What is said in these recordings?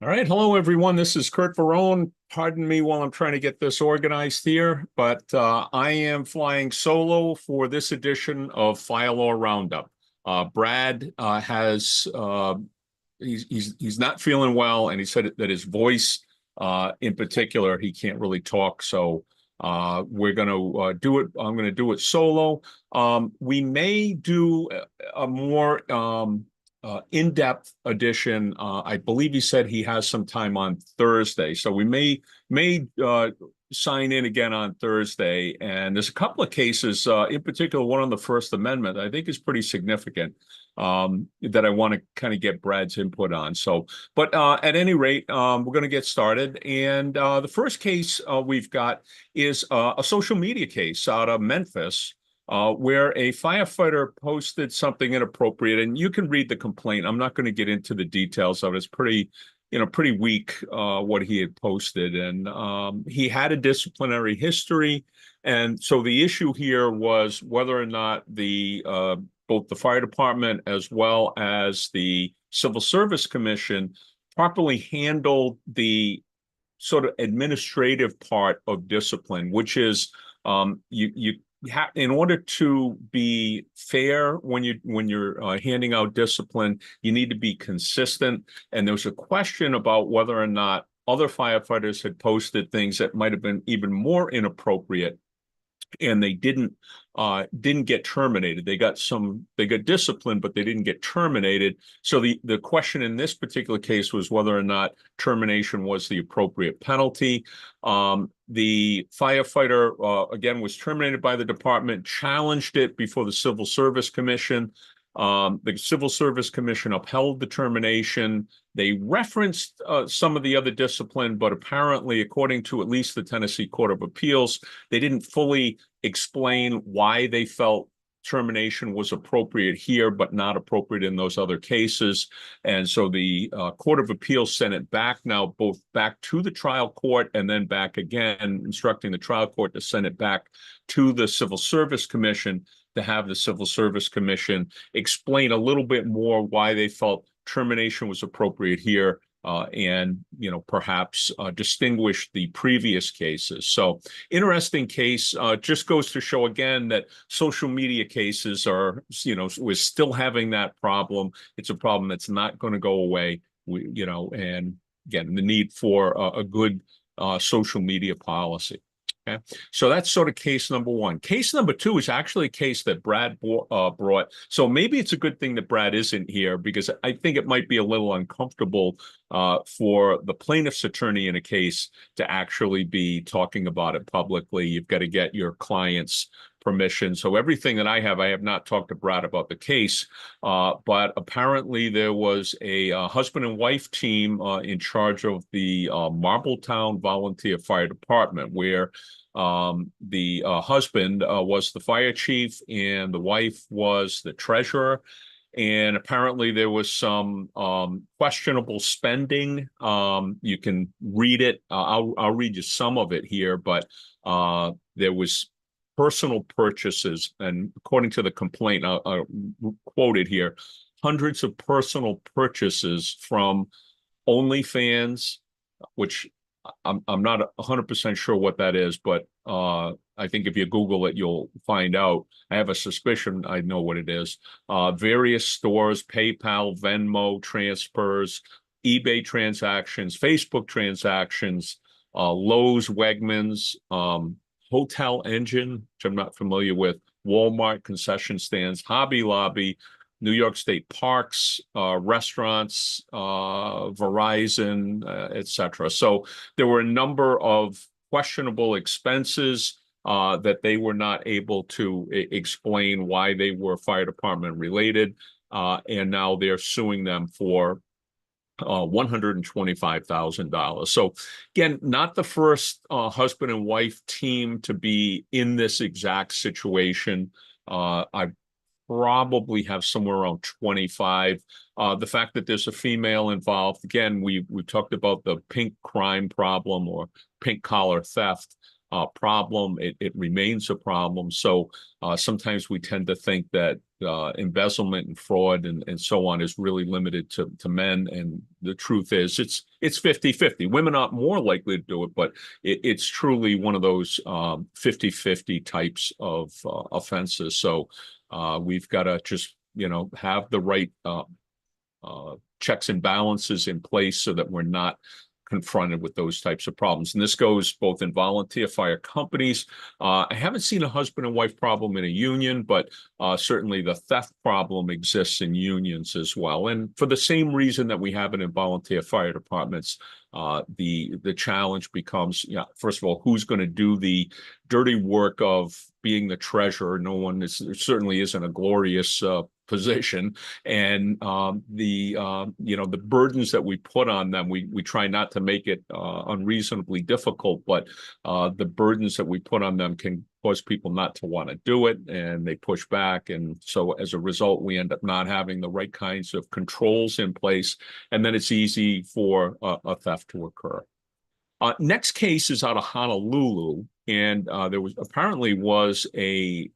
All right. Hello, everyone. This is Kurt Verone. Pardon me while I'm trying to get this organized here, but I am flying solo for this edition of File Law Roundup. Brad has he's not feeling well, and he said that his voice, in particular, he can't really talk. So we're going to do it. I'm going to do it solo. We may do a more in-depth edition. I believe he said he has some time on Thursday, so we may sign in again on Thursday. And there's a couple of cases, in particular, one on the First Amendment, I think is pretty significant, that I want to kind of get Brad's input on. So, but at any rate, we're going to get started. And the first case we've got is a social media case out of Memphis, where a firefighter posted something inappropriate, and you can read the complaint. I'm not going to get into the details of it. It's pretty weak, what he had posted, and he had a disciplinary history. And so the issue here was whether or not the both the fire department as well as the Civil Service Commission properly handled the sort of administrative part of discipline, which is you in order to be fair when you're handing out discipline, you need to be consistent. And there was a question about whether or not other firefighters had posted things that might have been even more inappropriate, and they didn't get terminated. They got disciplined, but they didn't get terminated. So the question in this particular case was whether or not termination was the appropriate penalty. The firefighter, again, was terminated by the department, challenged it before the Civil Service Commission. The Civil Service Commission upheld the termination. They referenced some of the other discipline, but apparently, according to at least the Tennessee Court of Appeals, they didn't fully explain why they felt termination was appropriate here, but not appropriate in those other cases. And so the Court of Appeals sent it back now, both back to the trial court and then back again, instructing the trial court to send it back to the Civil Service Commission, to have the Civil Service Commission explain a little bit more why they felt termination was appropriate here, and perhaps distinguish the previous cases. So interesting case. Just goes to show again that social media cases are, we're still having that problem. It's a problem that's not going to go away. And again, the need for a good social media policy. Okay, so that's sort of case number one. Case number two is actually a case that Brad brought. So maybe it's a good thing that Brad isn't here, because I think it might be a little uncomfortable for the plaintiff's attorney in a case to actually be talking about it publicly. You've got to get your client's permission. So everything that I have not talked to Brad about the case, but apparently there was a husband and wife team in charge of the Marbletown Volunteer Fire Department, where the husband was the fire chief and the wife was the treasurer. And apparently there was some questionable spending. You can read it. I'll read you some of it here, but there was personal purchases, and according to the complaint, I'll quote it here: hundreds of personal purchases from OnlyFans, which I'm not 100% sure what that is, but I think if you Google it, you'll find out. I have a suspicion I know what it is. Various stores, PayPal, Venmo transfers, eBay transactions, Facebook transactions, Lowe's, Wegmans, Hotel Engine, which I'm not familiar with, Walmart concession stands, Hobby Lobby, New York State parks, restaurants, Verizon, etc. So there were a number of questionable expenses that they were not able to explain why they were fire department related, and now they're suing them for $125,000. So again, not the first husband and wife team to be in this exact situation. I probably have somewhere around 25. The fact that there's a female involved, again, we've talked about the pink crime problem, or pink collar theft problem. It remains a problem. So sometimes we tend to think that embezzlement and fraud and so on is really limited to men. And the truth is it's 50-50. Women are more likely to do it, but it's truly one of those 50-50 types of offenses. So we've got to just, have the right checks and balances in place so that we're not confronted with those types of problems. And this goes both in volunteer fire companies. I haven't seen a husband and wife problem in a union, but certainly the theft problem exists in unions as well. And for the same reason that we have it in volunteer fire departments, the challenge becomes, first of all, who's going to do the dirty work of being the treasurer? No one is, there certainly isn't a glorious position, and the burdens that we put on them, we try not to make it unreasonably difficult, but the burdens that we put on them can cause people not to want to do it, and they push back, and so as a result we end up not having the right kinds of controls in place, and then it's easy for a theft to occur. Next case is out of Honolulu, and there was apparently a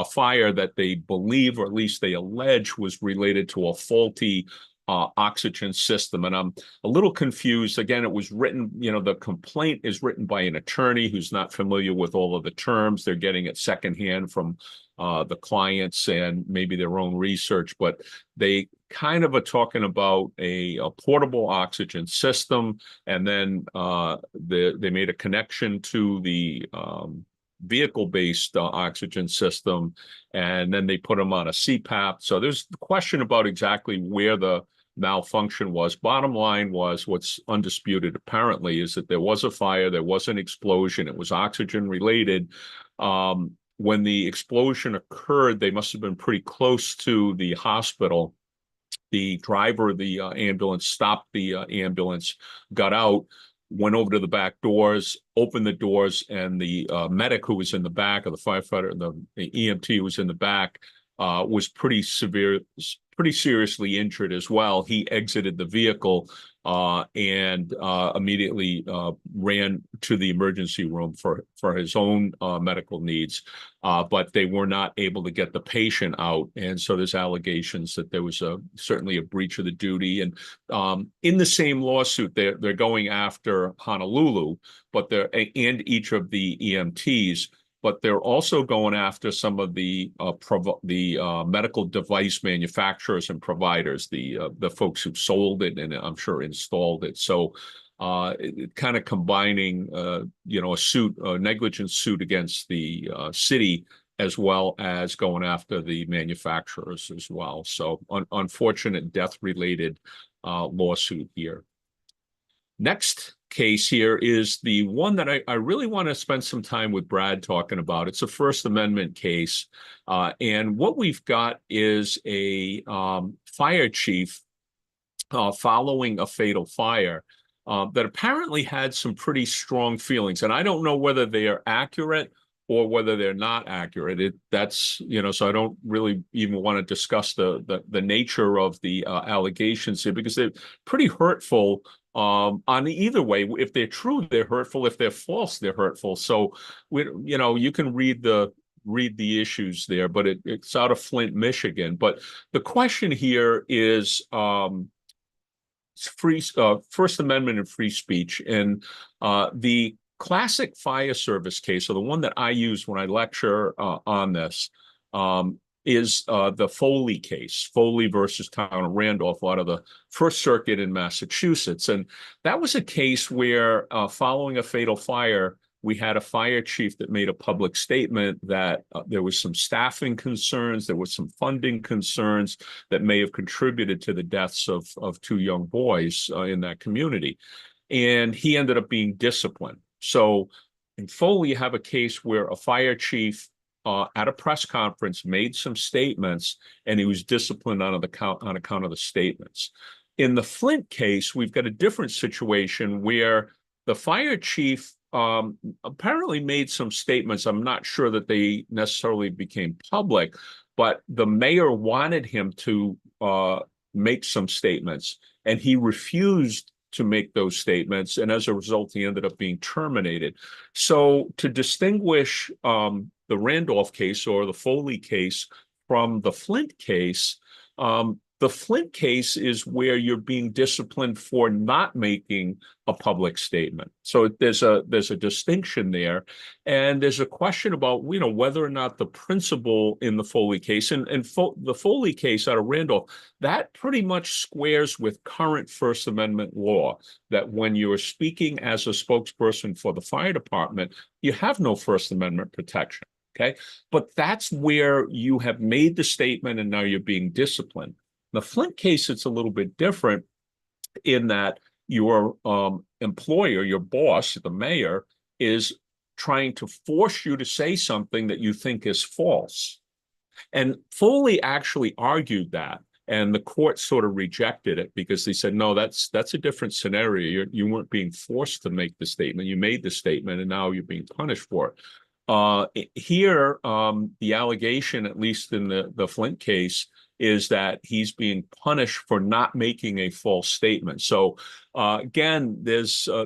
fire that they believe, or at least they allege, was related to a faulty oxygen system. And I'm a little confused. Again, it was written, the complaint is written by an attorney who's not familiar with all of the terms. They're getting it secondhand from the clients and maybe their own research, but they kind of are talking about a portable oxygen system, and then they made a connection to the vehicle-based oxygen system, and then they put them on a CPAP. So there's the question about exactly where the malfunction was. Bottom line was, what's undisputed apparently is that there was a fire, there was an explosion, it was oxygen related. When the explosion occurred, they must have been pretty close to the hospital. The driver of the ambulance stopped the ambulance, got out, went over to the back doors, opened the doors, and the medic who was in the back, of the firefighter, the EMT who was in the back, was pretty seriously injured as well. He exited the vehicle and immediately ran to the emergency room for his own medical needs, but they were not able to get the patient out. And so there's allegations that there was certainly a breach of the duty. And in the same lawsuit, they're going after Honolulu, and each of the EMTs. But they're also going after some of the medical device manufacturers and providers, the folks who sold it and I'm sure installed it. So kind of combining, a negligence suit against the city, as well as going after the manufacturers as well. So unfortunate death-related lawsuit here. Next case here is the one that I really want to spend some time with Brad talking about. It's a First Amendment case. And what we've got is a fire chief following a fatal fire that apparently had some pretty strong feelings. And I don't know whether they are accurate or whether they're not accurate. So I don't really even want to discuss the nature of the allegations here, because they're pretty hurtful. On either way, if they're true, they're hurtful. If they're false, they're hurtful. So you can read the issues there, but it's out of Flint, Michigan. But the question here is First Amendment and free speech, and the classic fire service case, so the one that I use when I lecture on this, is the Foley case, Foley versus Town of Randolph, out of the First Circuit in Massachusetts. And that was a case where following a fatal fire, we had a fire chief that made a public statement that there was some staffing concerns, there was some funding concerns that may have contributed to the deaths of two young boys in that community. And he ended up being disciplined. So in Foley, you have a case where a fire chief at a press conference made some statements, and he was disciplined on account of the statements. In the Flint case, we've got a different situation where the fire chief apparently made some statements. I'm not sure that they necessarily became public, but the mayor wanted him to make some statements, and he refused to make those statements, and as a result, he ended up being terminated. So to distinguish the Randolph case or the Foley case from the Flint case, The Flint case is where you're being disciplined for not making a public statement. So there's a distinction there, and there's a question about whether or not the principle in the Foley case and the Foley case out of Randolph, that pretty much squares with current First Amendment law, that when you're speaking as a spokesperson for the fire department, you have no First Amendment protection. Okay, but that's where you have made the statement and now you're being disciplined. The Flint case, it's a little bit different in that your employer, your boss, the mayor, is trying to force you to say something that you think is false. And Foley actually argued that, and the court sort of rejected it because they said, no, that's a different scenario. You weren't being forced to make the statement. You made the statement, and now you're being punished for it. Here, the allegation, at least in the Flint case, is that he's being punished for not making a false statement. So again, there's a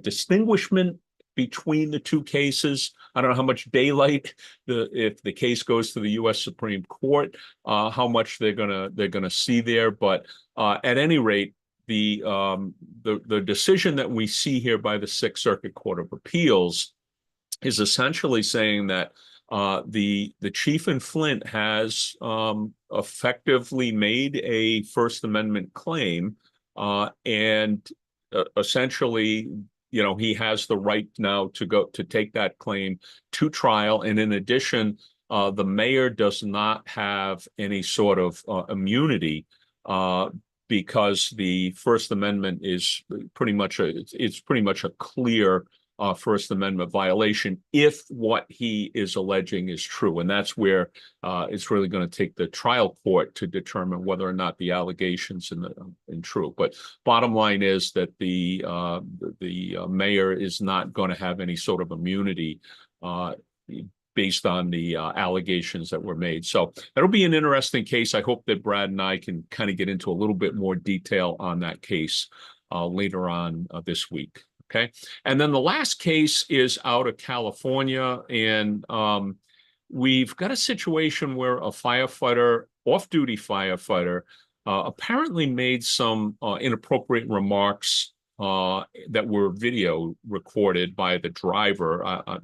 distinguishment between the two cases. I don't know how much daylight if the case goes to the U.S. Supreme Court, how much they're gonna see there. But at any rate, the decision that we see here by the Sixth Circuit Court of Appeals is essentially saying that the chief in Flint has effectively made a First Amendment claim, and essentially, he has the right now to take that claim to trial. And in addition, the mayor does not have any sort of immunity because the First Amendment is pretty much a clear First Amendment violation if what he is alleging is true. And that's where it's really going to take the trial court to determine whether or not the allegations in true. But bottom line is that the mayor is not going to have any sort of immunity based on the allegations that were made. So that'll be an interesting case. I hope that Brad and I can kind of get into a little bit more detail on that case later on this week. Okay. And then the last case is out of California. And we've got a situation where a firefighter, off-duty firefighter, apparently made some inappropriate remarks that were video recorded by the driver.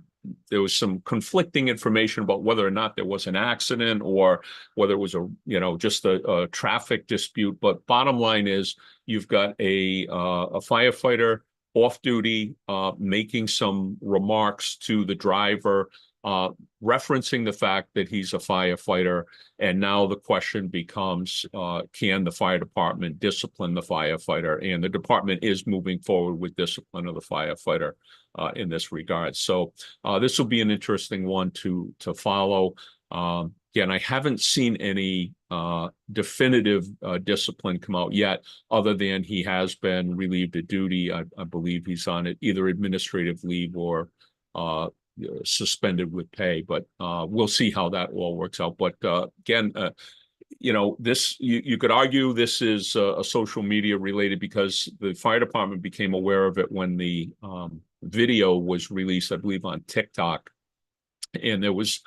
There was some conflicting information about whether or not there was an accident or whether it was just a traffic dispute. But bottom line is you've got a firefighter off duty, making some remarks to the driver, referencing the fact that he's a firefighter. And now the question becomes, can the fire department discipline the firefighter? And the department is moving forward with discipline of the firefighter in this regard. So this will be an interesting one to follow. Again, I haven't seen any definitive discipline come out yet, other than he has been relieved of duty. I believe he's on either administrative leave or suspended with pay. But we'll see how that all works out. But again, this you could argue this is a social media related because the fire department became aware of it when the video was released, I believe, on TikTok, and there was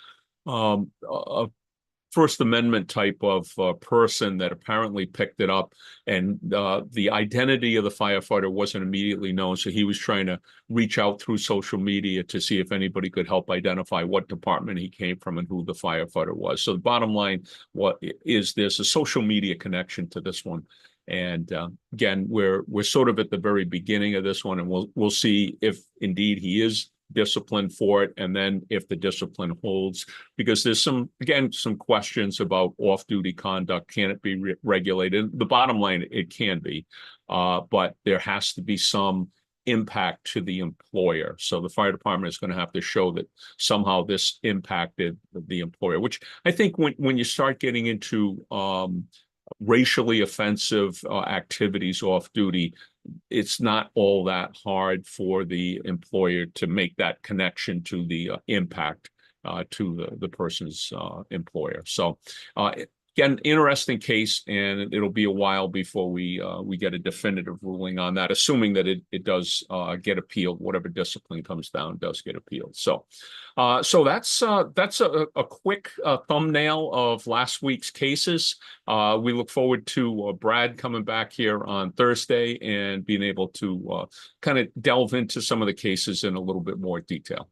a First Amendment type of person that apparently picked it up, and the identity of the firefighter wasn't immediately known. So he was trying to reach out through social media to see if anybody could help identify what department he came from and who the firefighter was. So the bottom line, there's a social media connection to this one. And again, we're sort of at the very beginning of this one, and we'll see if indeed he is discipline for it, and then if the discipline holds, because there's some questions about off-duty conduct. Can it be regulated? The bottom line, it can be, but there has to be some impact to the employer. So the fire department is going to have to show that somehow this impacted the employer, which I think when you start getting into racially offensive activities off duty, it's not all that hard for the employer to make that connection to the impact to the person's employer. So Again, interesting case, and it'll be a while before we get a definitive ruling on that, assuming that it does get appealed. Whatever discipline comes down does get appealed. So, that's a quick thumbnail of last week's cases. We look forward to Brad coming back here on Thursday and being able to kind of delve into some of the cases in a little bit more detail.